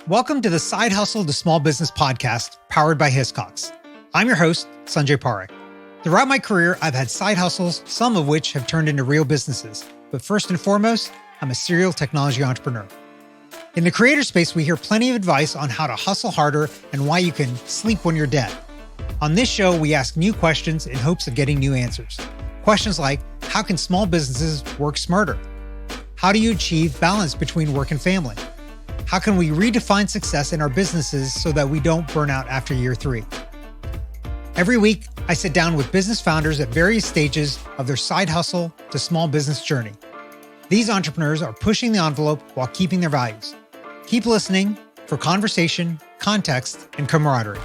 Welcome to the Side Hustle to Small Business podcast powered by Hiscox. I'm your host, Sanjay Parekh. Throughout my career, I've had side hustles, some of which have turned into real businesses. But first and foremost, I'm a serial technology entrepreneur. In the creator space, we hear plenty of advice on how to hustle harder and why you can sleep when you're dead. On this show, we ask new questions in hopes of getting new answers. Questions like, how can small businesses work smarter? How do you achieve balance between work and family? How can we redefine success in our businesses so that we don't burn out after year 3? Every week, I sit down with business founders at various stages of their side hustle to small business journey. These entrepreneurs are pushing the envelope while keeping their values. Keep listening for conversation, context, and camaraderie.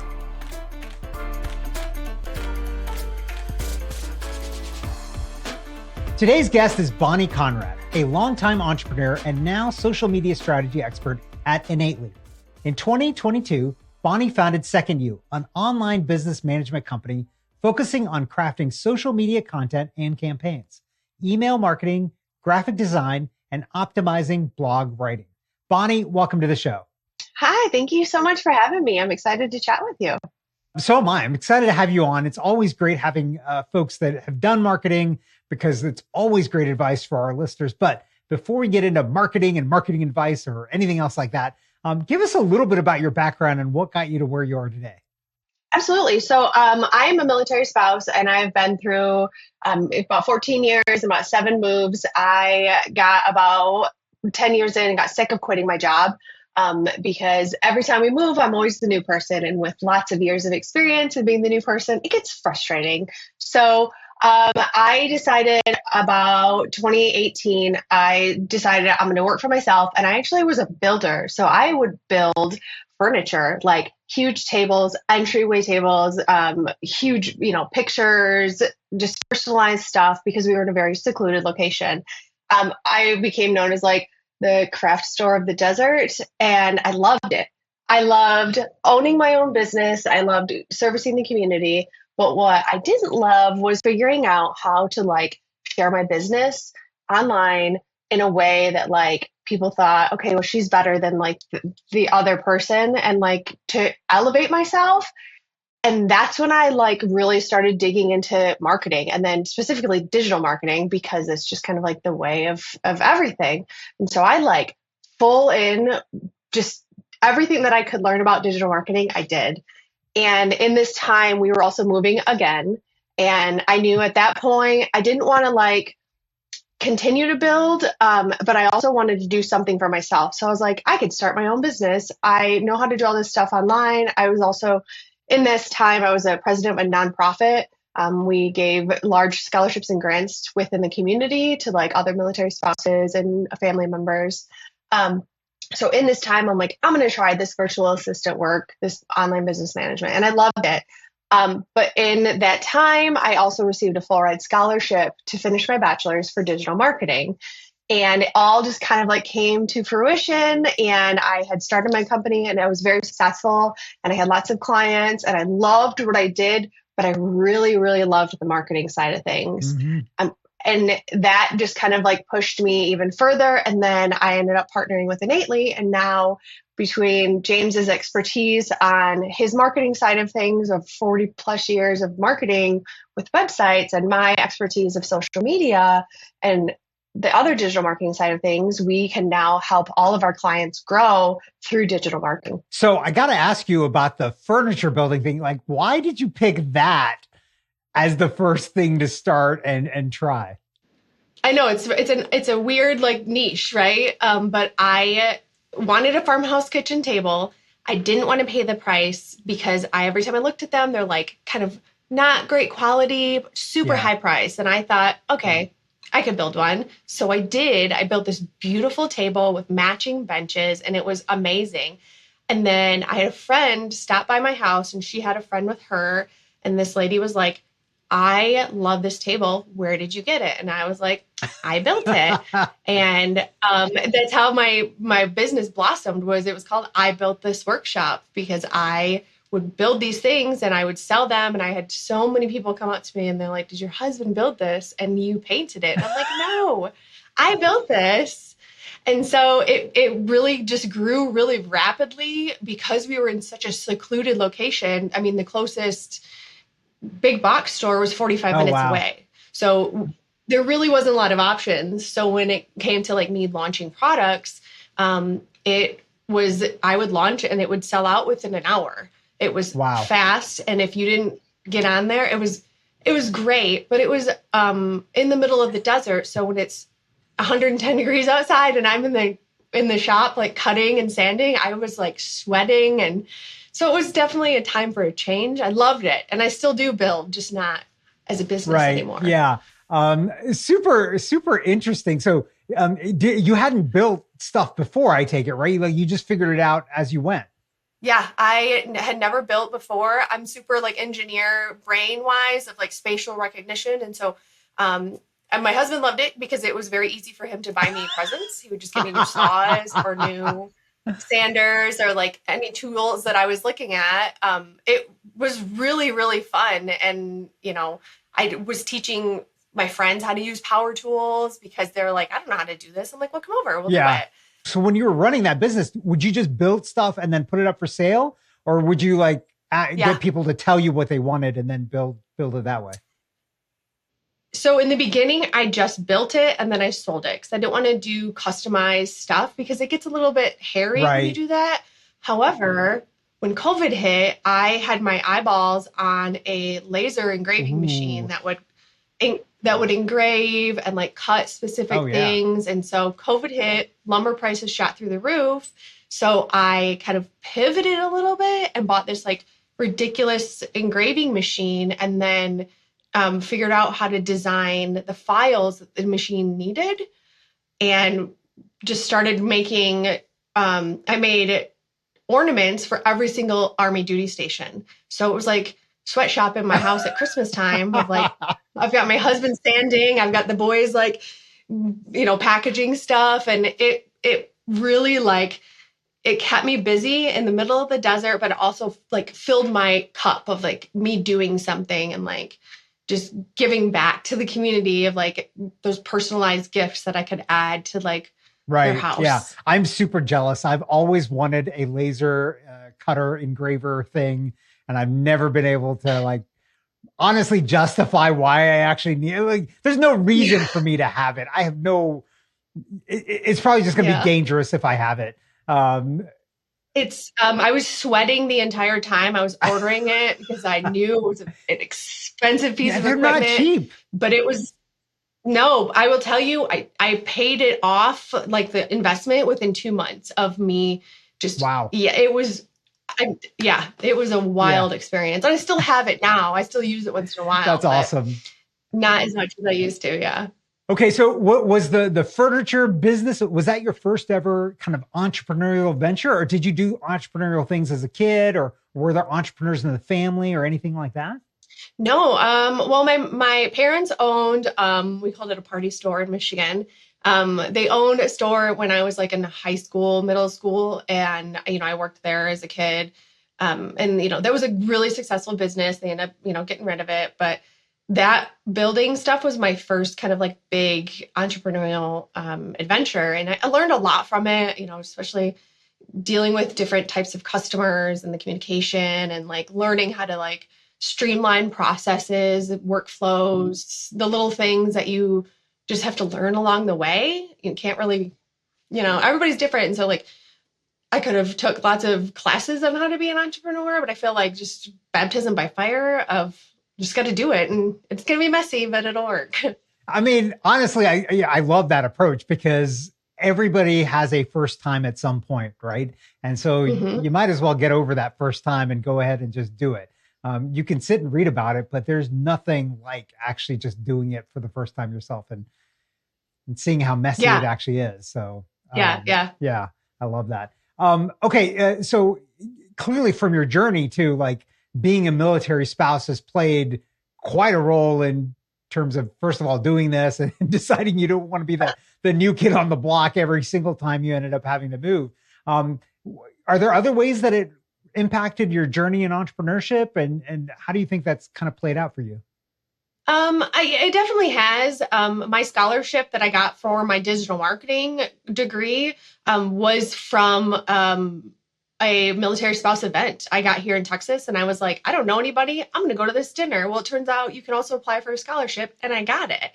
Today's guest is Bonnie Conrad, a longtime entrepreneur and now social media strategy expert at Innately. In 2022, Bonnie founded Second You, an online business management company focusing on crafting social media content and campaigns, email marketing, graphic design, and optimizing blog writing. Bonnie, welcome to the show. Hi, thank you so much for having me. I'm excited to chat with you. So am I. I'm excited to have you on. It's always great having folks that have done marketing because it's always great advice for our listeners. But before we get into marketing and marketing advice or anything else like that, give us a little bit about your background and what got you to where you are today. Absolutely. So I'm a military spouse and I've been through about 14 years, about 7 moves. I got about 10 years in and got sick of quitting my job because every time we move, I'm always the new person. And with lots of years of experience and being the new person, it gets frustrating. So I decided about 2018, I decided I'm going to work for myself. And I actually was a builder. So I would build furniture, like huge tables, entryway tables, huge, pictures, just personalized stuff because we were in a very secluded location. I became known as like the craft store of the desert, and I loved it. I loved owning my own business. I loved servicing the community. But what I didn't love was figuring out how to share my business online in a way that people thought, okay, well, she's better than the other person, and to elevate myself. And that's when I really started digging into marketing, and then specifically digital marketing, because it's just kind of the way of everything. And so I full in just everything that I could learn about digital marketing, I did. And in this time, we were also moving again. And I knew at that point, I didn't want to continue to build, but I also wanted to do something for myself. So I was like, I could start my own business. I know how to do all this stuff online. I was also, in this time, I was a president of a nonprofit. We gave large scholarships and grants within the community to other military spouses and family members. So in this time, I'm like, I'm going to try this virtual assistant work, this online business management. And I loved it. But in that time, I also received a full ride scholarship to finish my bachelor's for digital marketing. And it all just kind of came to fruition. And I had started my company and I was very successful and I had lots of clients and I loved what I did, but I really, really loved the marketing side of things. Mm-hmm. And that just kind of pushed me even further. And then I ended up partnering with Innately. And now between James's expertise on his marketing side of things of 40 plus years of marketing with websites and my expertise of social media and the other digital marketing side of things, we can now help all of our clients grow through digital marketing. So I got to ask you about the furniture building thing. Why did you pick that as the first thing to start and try? I know it's a weird niche, right? But I wanted a farmhouse kitchen table. I didn't want to pay the price because every time I looked at them, they're kind of not great quality, super high price. And I thought, okay, I could build one. So I did. I built this beautiful table with matching benches and it was amazing. And then I had a friend stop by my house and she had a friend with her. And this lady was like, I love this table. Where did you get it? And I was like, I built it. And that's how my business blossomed. It was called I Built This Workshop, because I would build these things and I would sell them. And I had so many people come up to me and they're like, did your husband build this? And you painted it? And I'm like, no, I built this. And so it really just grew really rapidly because we were in such a secluded location. I mean, the closest big box store was 45 Oh, minutes wow. away. So there really wasn't a lot of options. So when it came to like me launching products, it was, I would launch and it would sell out within an hour. It was Wow. fast. And if you didn't get on there, it was great, but it was in the middle of the desert. So when it's 110 degrees outside and I'm in the shop, like cutting and sanding, I was like sweating. And so it was definitely a time for a change. I loved it. And I still do build, just not as a business Right. anymore. Yeah. Super, super interesting. So, you hadn't built stuff before, I take it, right? Like you just figured it out as you went. Yeah, I had never built before. I'm super like engineer brain wise of like spatial recognition. And so, and my husband loved it because it was very easy for him to buy me presents. He would just give me new saws or new sanders or like any tools that I was looking at. It was really, really fun. And, you know, I was teaching my friends how to use power tools because they're like, I don't know how to do this. I'm like, well, come over, we'll do it. So when you were running that business, would you just build stuff and then put it up for sale? Or would you like get people to tell you what they wanted and then build it that way? So in the beginning, I just built it and then I sold it because I didn't want to do customized stuff because it gets a little bit hairy when you do that. However, when COVID hit, I had my eyeballs on a laser engraving machine that would engrave and like cut specific things. And so COVID hit, lumber prices shot through the roof. So I kind of pivoted a little bit and bought this like ridiculous engraving machine and then figured out how to design the files that the machine needed and just started making, I made ornaments for every single Army duty station. So it was like sweatshop in my house at Christmas time of like, I've got my husband sanding, I've got the boys like, you know, packaging stuff. And it really like, it kept me busy in the middle of the desert, but it also like filled my cup of like me doing something and like just giving back to the community of like those personalized gifts that I could add to like their house. Yeah. I'm super jealous. I've always wanted a laser cutter engraver thing. And I've never been able to like honestly justify why I actually need it. Like, there's no reason for me to have it. I have no, it's probably just going to be dangerous if I have it. It's, I was sweating the entire time I was ordering it because I knew it was an expensive piece of equipment. They're not cheap. But it was, no, I will tell you, I paid it off, like the investment within 2 months of me just, yeah, it was, it was a wild experience. And I still have it now. I still use it once in a while. That's awesome. Not as much as I used to. Yeah. Okay. So what was the furniture business? Was that your first ever kind of entrepreneurial venture, or did you do entrepreneurial things as a kid, or were there entrepreneurs in the family or anything like that? No. Well, my parents owned, we called it a party store in Michigan. They owned a store when I was like in high school, middle school. And, you know, I worked there as a kid. And, you know, that was a really successful business. They ended up, you know, getting rid of it. But that building stuff was my first kind of like big entrepreneurial adventure. And I learned a lot from it, you know, especially dealing with different types of customers and the communication and like learning how to like streamline processes, workflows, the little things that you just have to learn along the way. You can't really, you know, everybody's different. And so like, I could have took lots of classes on how to be an entrepreneur, but I feel like just baptism by fire of just got to do it. And it's going to be messy, but it'll work. I mean, honestly, I love that approach because everybody has a first time at some point, right? And so you might as well get over that first time and go ahead and just do it. You can sit and read about it, but there's nothing like actually just doing it for the first time yourself and seeing how messy it actually is. So yeah, I love that. Okay. So clearly from your journey to like being a military spouse has played quite a role in terms of, first of all, doing this and deciding you don't want to be the new kid on the block every single time you ended up having to move. Are there other ways that it impacted your journey in entrepreneurship, and how do you think that's kind of played out for you? It definitely has. My scholarship that I got for my digital marketing degree was from a military spouse event I got here in Texas. And I was like, I don't know anybody. I'm going to go to this dinner. Well, it turns out you can also apply for a scholarship, and I got it.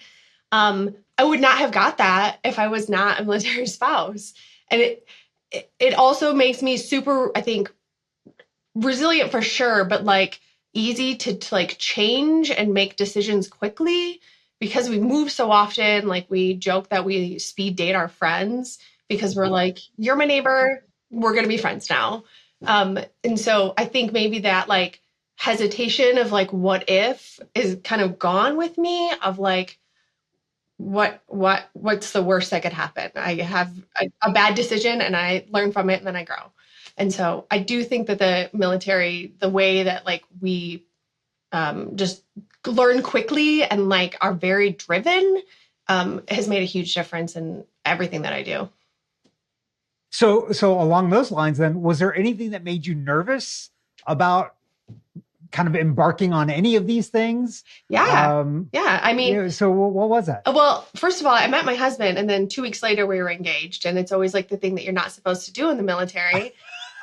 I would not have got that if I was not a military spouse. And it also makes me super, I think, resilient for sure, but like easy to like change and make decisions quickly because we move so often. Like we joke that we speed date our friends because we're like, you're my neighbor, we're going to be friends now. And so I think maybe that like hesitation of like, what if is kind of gone with me of like, what's the worst that could happen? I have a bad decision and I learn from it and then I grow. And so I do think that the military, the way that like we just learn quickly and like are very driven has made a huge difference in everything that I do. So along those lines, then, was there anything that made you nervous about kind of embarking on any of these things? Yeah. I mean, so what was that? Well, first of all, I met my husband, and then 2 weeks later we were engaged, and it's always like the thing that you're not supposed to do in the military.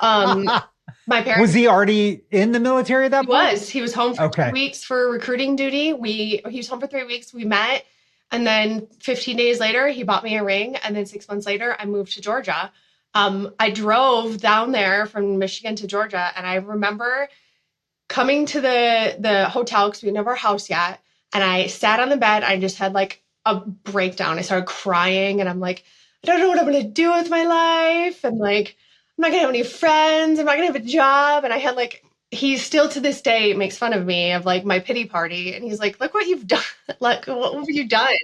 My parents. Was he already in the military at that point? He was home for 3 weeks for recruiting duty. He was home for 3 weeks. We met, and then 15 days later, he bought me a ring, and then 6 months later, I moved to Georgia. I drove down there from Michigan to Georgia, and I remember coming to the hotel because we didn't have our house yet, and I sat on the bed. I just had like a breakdown. I started crying, and I'm like, I don't know what I'm going to do with my life, and like, I'm not going to have any friends. I'm not going to have a job. And I had like, he still to this day makes fun of me of like my pity party. And he's like, look what you've done. Like, what have you done?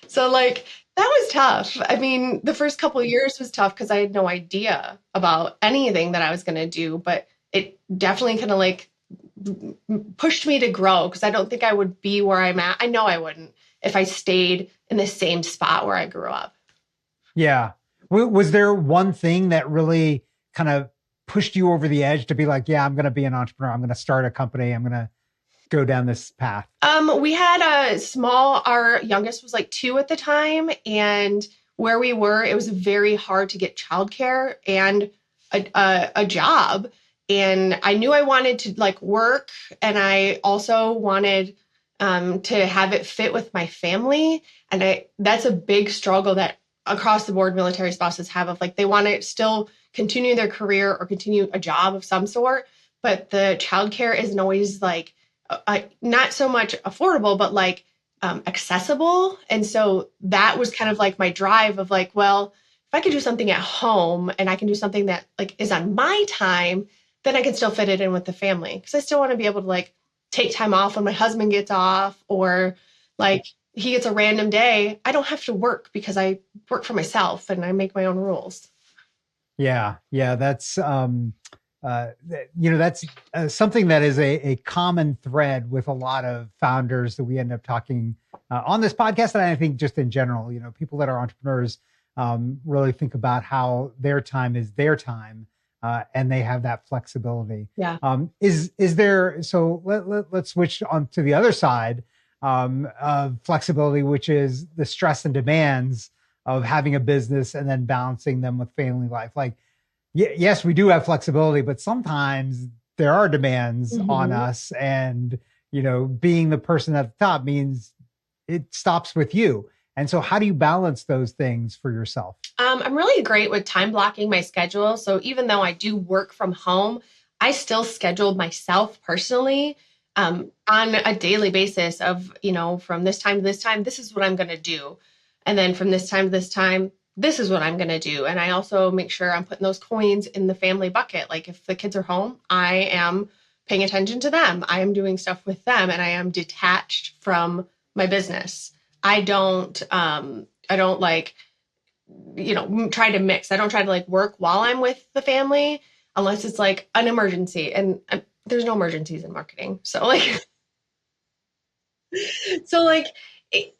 So like, that was tough. I mean, the first couple of years was tough because I had no idea about anything that I was going to do, but it definitely kind of like pushed me to grow because I don't think I would be where I'm at. I know I wouldn't if I stayed in the same spot where I grew up. Yeah. Was there one thing that really kind of pushed you over the edge to be like, yeah, I'm going to be an entrepreneur. I'm going to start a company. I'm going to go down this path? We had our youngest was like 2 at the time. And where we were, it was very hard to get childcare and a job. And I knew I wanted to like work. And I also wanted to have it fit with my family. And that's a big struggle that across the board military spouses have of like, they want to still continue their career or continue a job of some sort, but the childcare isn't always like, not so much affordable, but like accessible. And so that was kind of like my drive of like, well, if I could do something at home and I can do something that like is on my time, then I can still fit it in with the family. Cause I still want to be able to like take time off when my husband gets off or like, he gets a random day. I don't have to work because I work for myself and I make my own rules. Yeah. That's, that's something that is a common thread with a lot of founders that we end up talking on this podcast. And I think just in general, people that are entrepreneurs really think about how their time is their time and they have that flexibility. Yeah. Is there, so let's switch on to the other side of flexibility, which is the stress and demands of having a business and then balancing them with family life. Like, yes, we do have flexibility, but sometimes there are demands on us. And, being the person at the top means it stops with you. And so how do you balance those things for yourself? I'm really great with time blocking my schedule. So even though I do work from home, I still scheduled myself personally on a daily basis of, from this time to this time, this is what I'm going to do. And then from this time to this time, this is what I'm going to do. And I also make sure I'm putting those coins in the family bucket. Like if the kids are home, I am paying attention to them. I am doing stuff with them and I am detached from my business. I don't like, try to mix. I don't try to like work while I'm with the family unless it's like an emergency. And there's no emergencies in marketing. So like,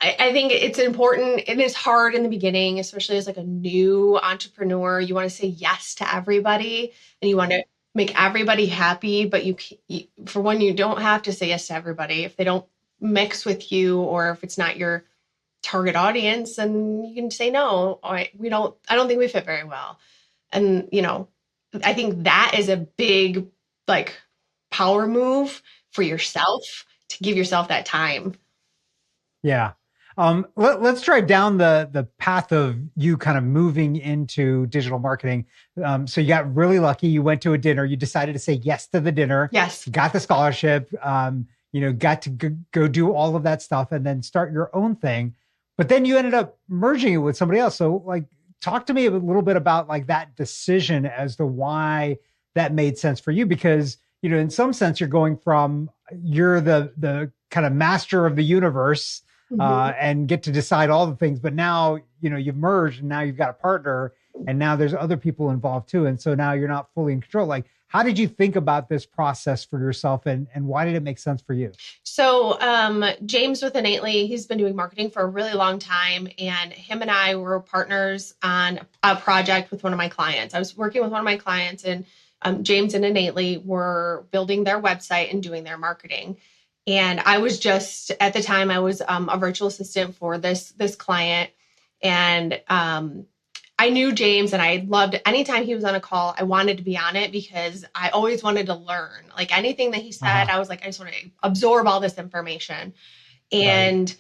I think it's important. It is hard in the beginning, especially as like a new entrepreneur. You want to say yes to everybody and you want to make everybody happy, but you don't have to say yes to everybody. If they don't mix with you, or if it's not your target audience, and you can say no, I don't think we fit very well. And, I think that is a big, like, power move for yourself to give yourself that time. Yeah. Let's drive down the path of you kind of moving into digital marketing. So you got really lucky. You went to a dinner. You decided to say yes to the dinner. Yes. Got the scholarship. Got to go do all of that stuff and then start your own thing. But then you ended up merging it with somebody else. So, like, talk to me a little bit about like that decision as to why that made sense for you. Because in some sense, you're going from you're the kind of master of the universe and get to decide all the things. But now, you've merged and now you've got a partner and now there's other people involved too. And so now you're not fully in control. Like, how did you think about this process for yourself and why did it make sense for you? So James with Innately, he's been doing marketing for a really long time. And him and I were partners on a project with one of my clients. I was working with one of my clients, and James and Innately were building their website and doing their marketing. And I was just, at the time, I was a virtual assistant for this client. And I knew James, and I loved anytime he was on a call, I wanted to be on it because I always wanted to learn. Like, anything that he said, I was like, I just want to absorb all this information. And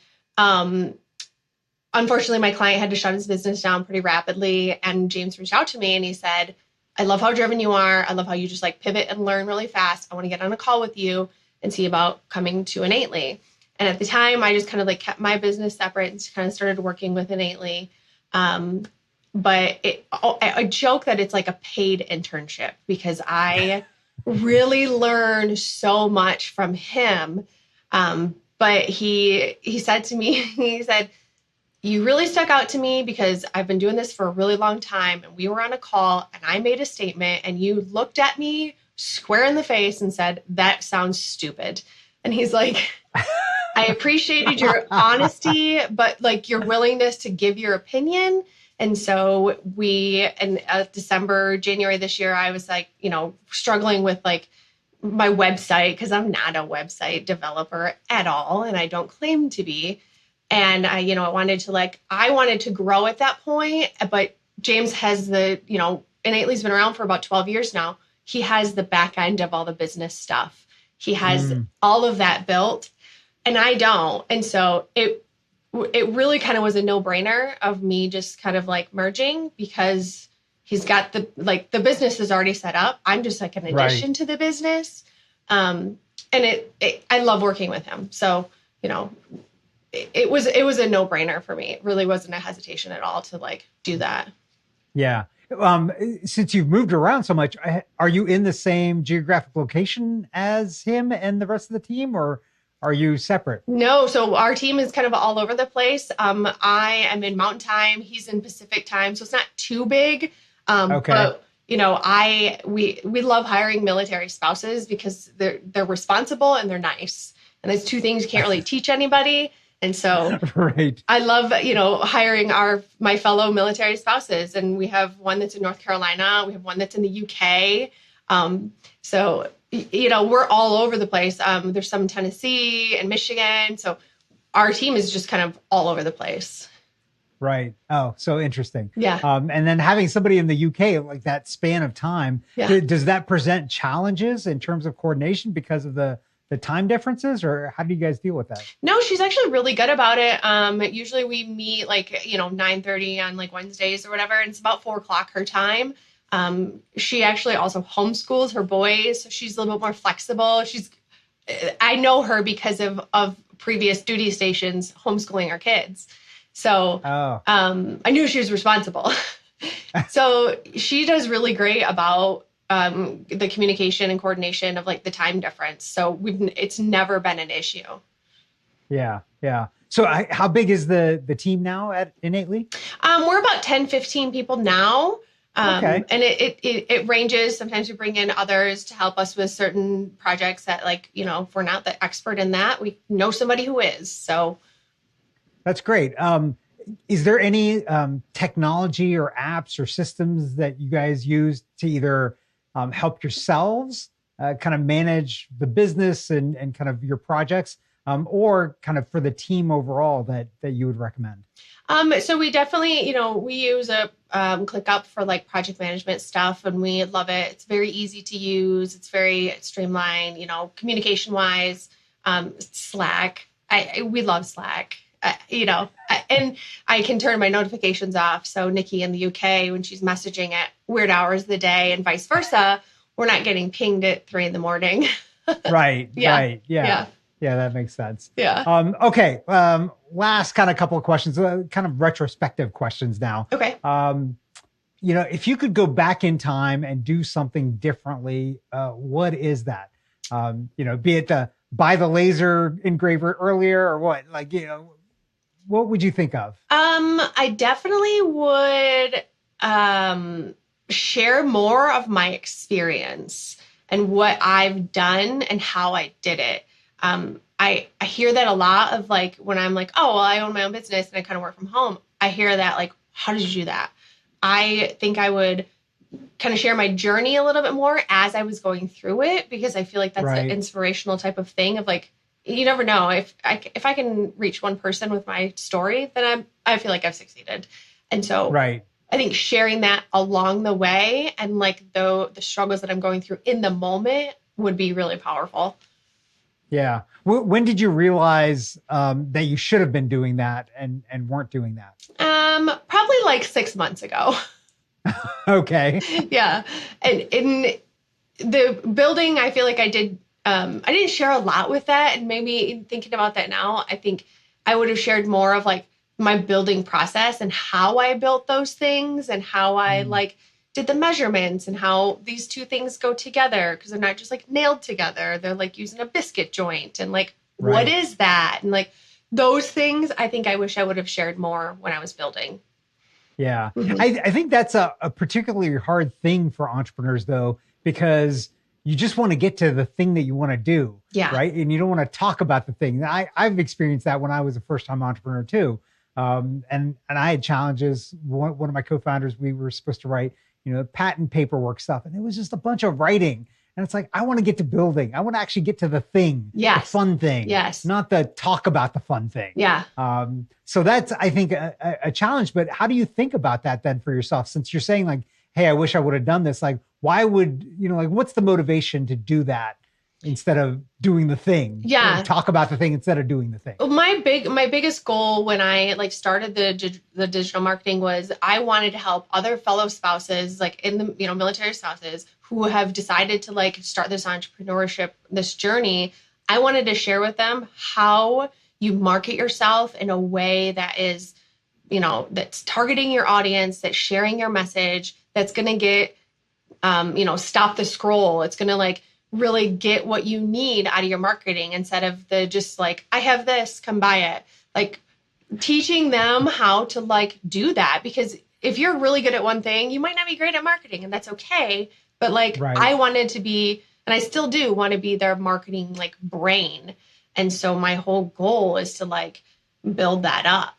unfortunately, my client had to shut his business down pretty rapidly. And James reached out to me and he said, I love how driven you are. I love how you just like pivot and learn really fast. I want to get on a call with you and see about coming to Innately. And at the time, I just kind of like kept my business separate and kind of started working with Innately. But I joke that it's like a paid internship because I really learned so much from him. But he said to me, he said, you really stuck out to me because I've been doing this for a really long time. And we were on a call and I made a statement and you looked at me square in the face and said, that sounds stupid. And he's like, I appreciated your honesty, but like your willingness to give your opinion. And so in January this year, I was like, struggling with like my website because I'm not a website developer at all. And I don't claim to be. And I wanted to grow at that point. But James has Innately's been around for about 12 years now. He has the back end of all the business stuff. He has all of that built and I don't. And so it really kind of was a no-brainer of me just kind of like merging because he's got the business is already set up. I'm just like an addition to the business. And I love working with him. So, it was a no-brainer for me. It really wasn't a hesitation at all to like do that. Yeah. Since you've moved around so much, are you in the same geographic location as him and the rest of the team, or are you separate? No. So our team is kind of all over the place. I am in Mountain Time. He's in Pacific Time. So it's not too big. But we love hiring military spouses because they're responsible and they're nice. And there's two things you can't really teach anybody. And so I love, hiring my fellow military spouses. And we have one that's in North Carolina. We have one that's in the UK. So we're all over the place. There's some in Tennessee and Michigan. So our team is just kind of all over the place. Right. Oh, so interesting. Yeah. And then having somebody in the UK, like that span of time, does that present challenges in terms of coordination because of the time differences, or how do you guys deal with that? No, she's actually really good about it. Usually we meet 9:30 on like Wednesdays or whatever. And it's about 4:00 her time. She actually also homeschools her boys. So she's a little bit more flexible. I know her because of previous duty stations homeschooling our kids. So I knew she was responsible. So she does really great about the communication and coordination of like the time difference. So it's never been an issue. Yeah. Yeah. So how big is the team now at Innately? We're about 10, 15 people now. Okay. And it ranges. Sometimes we bring in others to help us with certain projects that if we're not the expert in that, we know somebody who is. So that's great. Is there any technology or apps or systems that you guys use to either help yourselves kind of manage the business and kind of your projects, or kind of for the team overall that you would recommend? So we definitely, we use a ClickUp for like project management stuff, and we love it. It's very easy to use. It's very streamlined, communication wise. Slack, we love Slack. And I can turn my notifications off. So Nikki in the UK, when she's messaging at weird hours of the day and vice versa, we're not getting pinged at 3 a.m. Right. Yeah. Right. Yeah. Yeah, that makes sense. Yeah. Okay. Last kind of couple of questions, kind of retrospective questions now. Okay. If you could go back in time and do something differently, what is that? Be it buy the laser engraver earlier or what? What would you think of? I definitely would share more of my experience and what I've done and how I did it. I hear that a lot of like, when I'm like, oh, well, I own my own business and I kind of work from home. I hear that like, how did you do that? I think I would kind of share my journey a little bit more as I was going through it, because I feel like that's an inspirational type of thing of like, you never know if I can reach one person with my story, then I feel like I've succeeded. And so I think sharing that along the way and like the struggles that I'm going through in the moment would be really powerful. Yeah. When did you realize that you should have been doing that and weren't doing that? Probably like 6 months ago. Okay. Yeah. And in the building, I feel like I didn't share a lot with that. And maybe thinking about that now, I think I would have shared more of like my building process and how I built those things and how I like did the measurements and how these two things go together, because they're not just like nailed together. They're like using a biscuit joint and like, what is that? And like those things, I think I wish I would have shared more when I was building. Yeah. I think that's a particularly hard thing for entrepreneurs though, because you just want to get to the thing that you want to do. Yeah. Right. And you don't want to talk about the thing. I've experienced that when I was a first-time entrepreneur too. And I had challenges. One of my co-founders, we were supposed to write, patent paperwork stuff. And it was just a bunch of writing. And it's like, I want to get to building. I want to actually get to the thing, the fun thing, not the talk about the fun thing. Yeah. So that's, I think, a challenge. But how do you think about that then for yourself? Since you're saying like, hey, I wish I would have done this. Like, why would, what's the motivation to do that instead of doing the thing? Yeah. Talk about the thing instead of doing the thing. My biggest goal when I like started the digital marketing was I wanted to help other fellow spouses, like in the, military spouses who have decided to like start this entrepreneurship, this journey. I wanted to share with them how you market yourself in a way that is, that's targeting your audience, that's sharing your message, that's going to get, stop the scroll. It's going to like really get what you need out of your marketing instead of the just like, I have this, come buy it. Like teaching them how to like do that, because if you're really good at one thing, you might not be great at marketing, and that's okay. But like, I wanted to be, and I still do want to be their marketing like brain. And so my whole goal is to like build that up.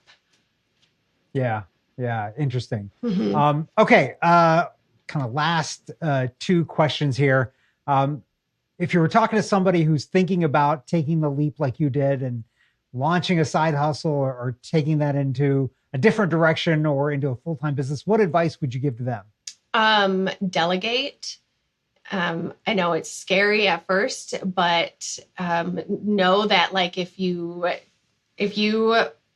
Yeah. Yeah. Interesting. Okay. Kind of last 2 questions here. If you were talking to somebody who's thinking about taking the leap like you did and launching a side hustle or taking that into a different direction or into a full-time business, what advice would you give to them? Delegate. I know it's scary at first, but know that like if you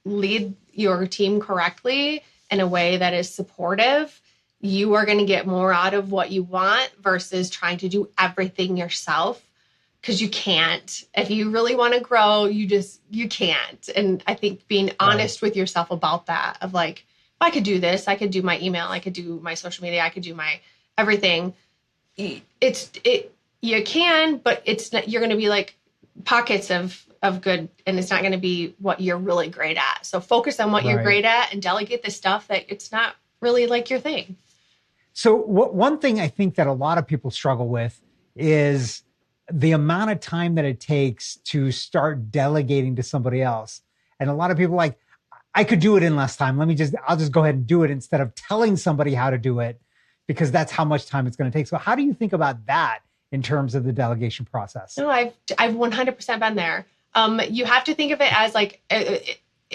lead your team correctly in a way that is supportive, you are going to get more out of what you want versus trying to do everything yourself, because you can't. If you really want to grow, you can't. And I think being honest with yourself about that, of like, if I could do this, I could do my email, I could do my social media, I could do my everything. You can, but it's not, you're going to be like pockets of good, and it's not going to be what you're really great at. So focus on what you're great at and delegate the stuff that it's not really like your thing. So one thing I think that a lot of people struggle with is the amount of time that it takes to start delegating to somebody else. And a lot of people are like, I could do it in less time. I'll just go ahead and do it instead of telling somebody how to do it, because that's how much time it's going to take. So how do you think about that in terms of the delegation process? No, I've 100% been there. You have to think of it as like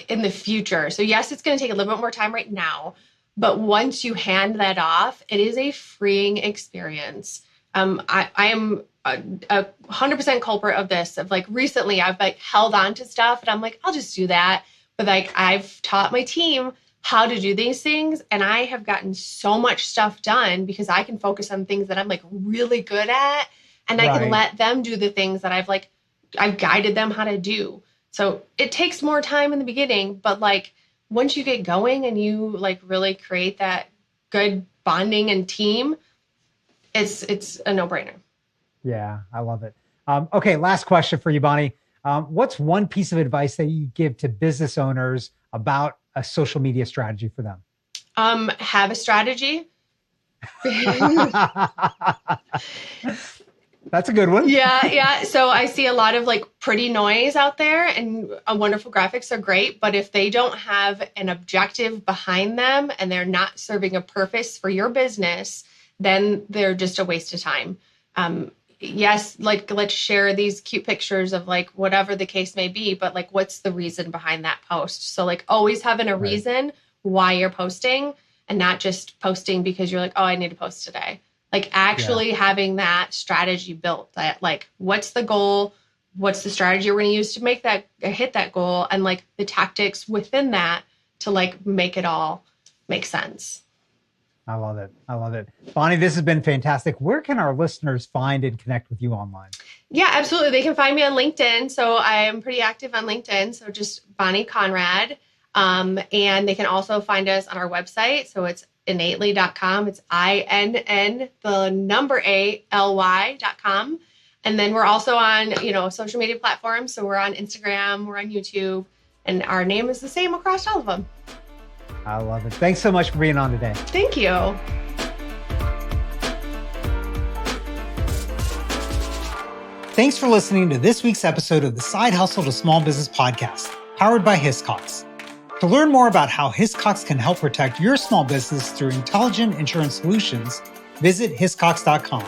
in the future. So yes, it's going to take a little bit more time right now, but once you hand that off, it is a freeing experience. I am a 100% culprit of this. Of like recently, I've like held on to stuff, and I'm like, I'll just do that. But like I've taught my team how to do these things, and I have gotten so much stuff done because I can focus on things that I'm like really good at, and I can let them do the things that I've guided them how to do. So it takes more time in the beginning, but like once you get going and you like really create that good bonding and team, it's a no-brainer. Yeah, I love it. Okay, last question for you, Bonnie. What's one piece of advice that you give to business owners about a social media strategy for them? Have a strategy. That's a good one. Yeah. So I see a lot of like pretty noise out there, and wonderful graphics are great. But if they don't have an objective behind them and they're not serving a purpose for your business, then they're just a waste of time. Yes, like let's share these cute pictures of like whatever the case may be, but like what's the reason behind that post? So like always having a reason why you're posting, and not just posting because you're like, oh, I need to post today. Like actually having that strategy built, that like, what's the goal? What's the strategy we're going to use to make that hit that goal? And like the tactics within that to like make it all make sense. I love it. I love it. Bonnie, this has been fantastic. Where can our listeners find and connect with you online? Yeah, absolutely. They can find me on LinkedIn. So I am pretty active on LinkedIn. So just Bonnie Conrad. And they can also find us on our website. So it's innately.com. It's INN, the number ALY.com. And then we're also on, social media platforms. So we're on Instagram, we're on YouTube, and our name is the same across all of them. I love it. Thanks so much for being on today. Thank you. Thanks for listening to this week's episode of the Side Hustle to Small Business podcast, powered by Hiscox. To learn more about how Hiscox can help protect your small business through intelligent insurance solutions, visit hiscox.com.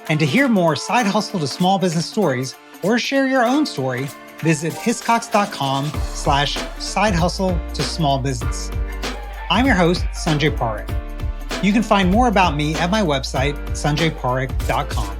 And to hear more Side Hustle to Small Business stories or share your own story, visit hiscox.com/side hustle to small business. I'm your host, Sanjay Parekh. You can find more about me at my website, sanjayparekh.com.